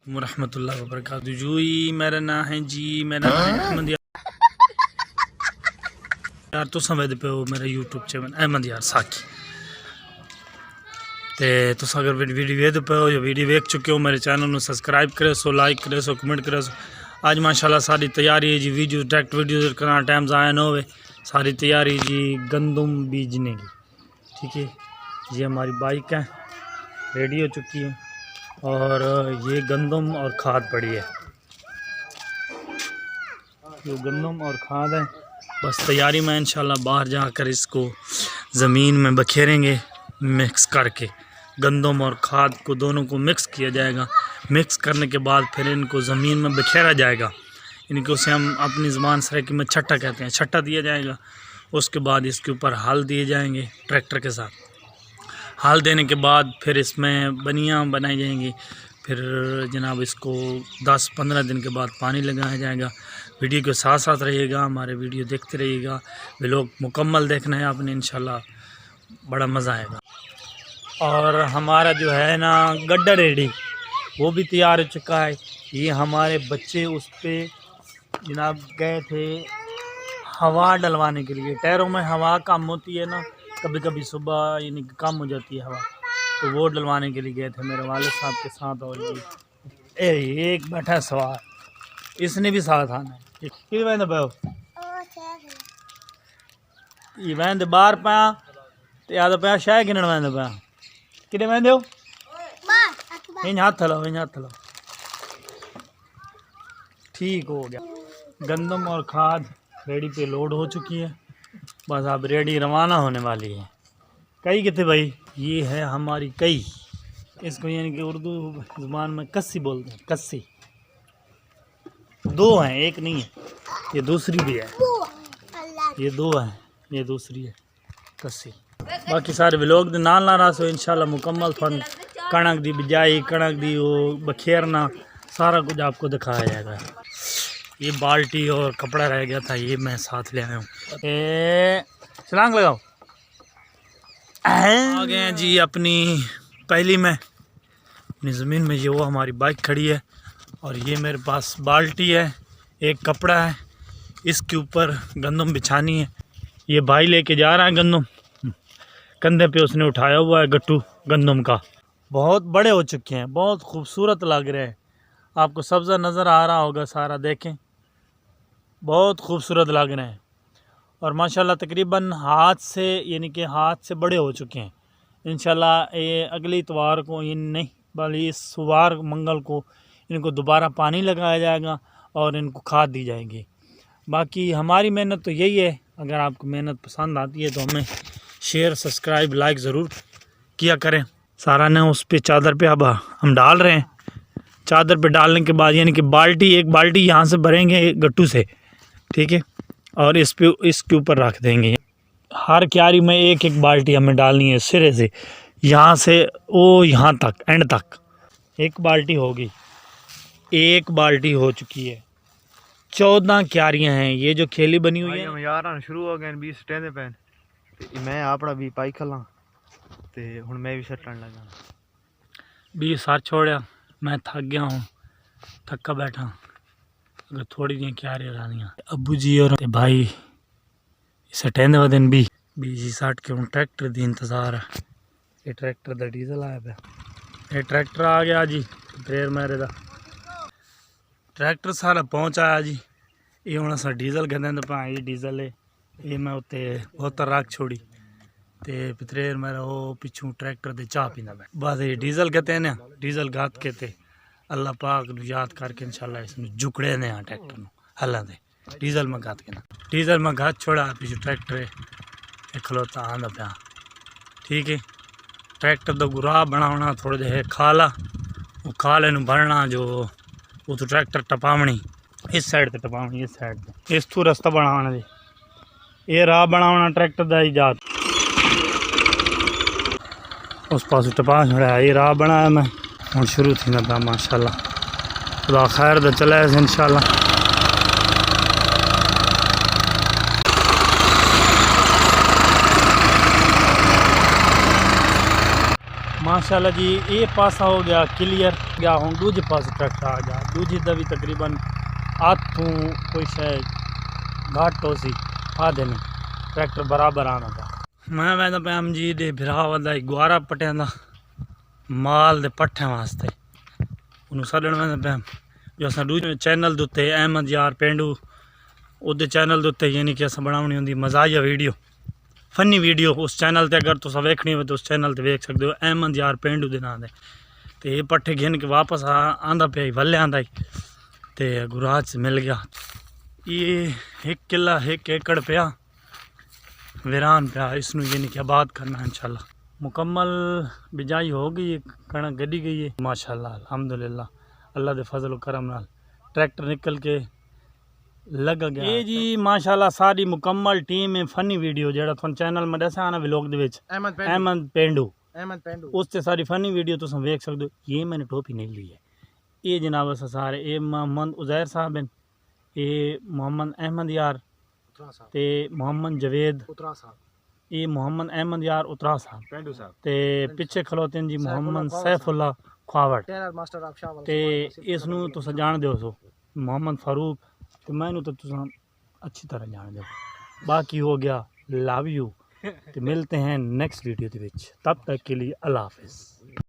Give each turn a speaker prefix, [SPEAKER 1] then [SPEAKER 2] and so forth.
[SPEAKER 1] रहमतुल्लाहि व बरकातहू। जी मेरा नाम है जी, मेरा नाम है अहमद यार। तो समझ पे हो मेरा यूट्यूब चैनल अहमद यार साकी। ते तुस अगर वीडियो वेख पे हो या वीडियो वेख चुके हो मेरे चैनल में सब्सक्राइब करे सो, लाइक करे सो, कमेंट करे सो। आज माशाल्लाह सारी तैयारी है जी, वीडियो डायरेक्ट वीडियो करना टाइम ज़ाया न हो, सारी तैयारी जी गंदम बीजने की। ठीक है, ये हमारी बाइक है, रेडी हो चुकी है और ये गंदम और खाद पड़ी है। ये गंदम और खाद है, बस तैयारी में इंशाल्लाह बाहर जाकर इसको ज़मीन में बखेरेंगे मिक्स करके। गंदम और खाद को दोनों को मिक्स किया जाएगा। मिक्स करने के बाद फिर इनको ज़मीन में बखेरा जाएगा। इनको से हम अपनी ज़बान सराइकी में छट्टा कहते हैं, छट्टा दिया जाएगा। उसके बाद इसके ऊपर हल दिए जाएंगे ट्रैक्टर के साथ। हल देने के बाद फिर इसमें बनियाँ बनाई जाएंगी। फिर जनाब इसको 10-15 दिन के बाद पानी लगाया जाएगा। वीडियो के साथ साथ रहिएगा, हमारे वीडियो देखते रहिएगा। व्लॉग मुकम्मल देखना है आपने, इंशाल्लाह बड़ा मज़ा आएगा। और हमारा जो है ना गड्ढा रेडी वो भी तैयार हो चुका है। ये हमारे बच्चे उस पर जनाब गए थे हवा डलवाने के लिए। टायरों में हवा कम होती है ना, कभी कभी सुबह यानी कम हो जाती है हवा, तो वो डलवाने के लिए गए थे मेरे वालिद साहब के साथ। और ये एक बैठा सवार, इसने भी साथ आना है। कि वैन ये वैन बाहर पाया तो याद पाया शाह गिनन वैन पाया कि वैन हो इन हाथ लो, इन हाथ लो। ठीक हो गया। गंदम और खाद रेडी पे लोड हो चुकी है, बस अब रेडी रवाना होने वाली है। कई कितने भाई, ये है हमारी कई, इसको यानी कि उर्दू ज़ुबान में कस्सी बोलते हैं। कस्सी दो हैं, एक नहीं है, ये दूसरी भी है। ये दो है, ये दूसरी है कस्सी। बाकी सारे व्लॉग दे नाल ना रहा सो इंशाल्लाह मुकम्मल फन कणक दी बिजाई, कणक दी वो बखेरना, सारा कुछ आपको दिखाया जाएगा। ये बाल्टी और कपड़ा रह गया था, ये मैं साथ ले आया हूँ। छलांग लगाओ। आ गए हैं जी अपनी पहली में, अपनी ज़मीन में। ये वो हमारी बाइक खड़ी है और ये मेरे पास बाल्टी है, एक कपड़ा है, इसके ऊपर गंदम बिछानी है। ये भाई लेके जा रहा है गंदम, कंधे पे उसने उठाया हुआ है गट्टू गंदम का। बहुत बड़े हो चुके हैं, बहुत खूबसूरत लग रहे हैं। आपको सब्ज़ा नज़र आ रहा होगा सारा, देखें बहुत खूबसूरत लग रहे हैं। और माशाल्लाह तकरीबन हाथ से यानी कि हाथ से बड़े हो चुके हैं। इंशाल्लाह ये अगली इतवार को, ये नहीं बल्कि इस सोमवार मंगल को इनको दोबारा पानी लगाया जाएगा और इनको खाद दी जाएगी। बाकी हमारी मेहनत तो यही है। अगर आपको मेहनत पसंद आती है तो हमें शेयर, सब्सक्राइब, लाइक ज़रूर किया करें। सारा ने उस पर चादर पे अब हम डाल रहे हैं। चादर पे डालने के बाद यानी कि बाल्टी, एक बाल्टी यहाँ से भरेंगे गट्टू से, ठीक है, और इस पे इसके ऊपर रख देंगे। हर क्यारी में एक एक बाल्टी हमें डालनी है, सिरे से यहाँ से वो यहाँ तक, एंड तक एक बाल्टी होगी। एक बाल्टी हो चुकी है। 14 क्यारियाँ हैं। ये जो खेली बनी हुई है
[SPEAKER 2] यार शुरू हो गए 20 स्टैंड पैन ते मैं आपड़ा भी पाई खला ते हुन मैं भी सटन लगा।
[SPEAKER 1] 20 साल छोड़िया, मैं थक गया हूँ, थक्का बैठा। अगर थोड़ी जी क्यारियाँ लानियाँ अबू जी और भाई सटेंदे वदन भी 20-60 के हूँ। ट्रैक्टर दी इंतज़ार है। ये ट्रैक्टर दा डीजल आया पाया, ये ट्रैक्टर आ गया जी। फिर मेरे दा ट्रैक्टर सारा पहुँच आया जी। ये हूँ अस डीजल कहते पा, ये डीजल है। ये मैं उत्ते बोतल रख छोड़ी ते पितरेर मेरा वो पिछू ट्रैक्टर दे चाह पींदा बैठ। बस ये डीजल कहते हैं ना, डीजल गात के ते अल्लाह पाक नू याद करके इंशाल्लाह इसमें जुकड़े ने ट्रैक्टर नू हल्ला दे डीजल में गात के ना। डीजल में गात छोड़ा पिछू ट्रैक्टर है खलोता आंदा पाया। ठीक है, ट्रैक्टर दा गुराह बनाना थोड़े जे खाला, वो खाले नू भरना जो वो तो ट्रैक्टर टपावनी इस साइड ते टपावनी इस साइड ते, इस तू रास्ता बनाना जी। ये राह बनाना ट्रैक्टर दा इजाद उस पास टपा छड़ा। ये राह बनाया मैं, हूँ शुरू थी ना था माशाल्लाह। खुदा खैर दा चला इंशाल्लाह। माशाल्लाह जी ये पासा हो गया क्लियर गया हूँ दूजे पास ट्रैक्टर आ गया दूजी का भी तकरीबन आथू कोई शायद घाट हो सी आधे ने ट्रैक्टर बराबर आना था मैं वैदा पैम जी दे भरा वाला गुआरा पटिया का माल दे पट्ठे वास्ते उन्होंने सदन वैदा पैम जो अस दूजे चैनल के उत्ते अहमद यार पेंडू उदे चैनल के उत्ते यानी कि अस बनानी होंगी मजाहिया वीडियो फनी वीडियो उस चैनल ते अगर तुस वेखनी हो तो उस चैनल ते वेख सकते हो अहमद यार पेंडू के नाम ते ये पट्ठे गिन के वापस आंदा पे वल्ले आंदा ते गुराज से मिल गया ये 1 किला 1 एकड़ पिया वीरान पिया इसनू यानी कि आबाद करना इंशाल्लाह मुकम्मल बिजाई हो गई कणक गड्डी गई है माशाल्लाह अल्हम्दुलिल्लाह अल्लाह दे फजल व करम नाल ट्रैक्टर निकल के लग गया ये जी माशाल्लाह सारी मुकम्मल टीम है फनी वीडियो जेड़ा तुम चैनल में दसा आना व्लॉग दे विच अहमद पेंडू उस ते सारी फनी वीडियो तुम वेख सकते हो ये मैंने टोपी नहीं ली है ये जनाब सारे ये मोहम्मद उजैर साहब हैं ये मोहम्मद अहमद यार ते मोहम्मद जवेद ये मोहम्मद अहमद यार उतरा साहब ते पिछे खलोते जी मोहम्मद सैफुल्ला खावड़ ते इसनू तुस जान दो सो मोहम्मद फारूक तो मैनू तो तुम अच्छी तरह जान दो बाकी हो गया लव यू तो मिलते हैं नेक्स्ट वीडियो के विच तब तक के लिए अल्लाह हाफिज़।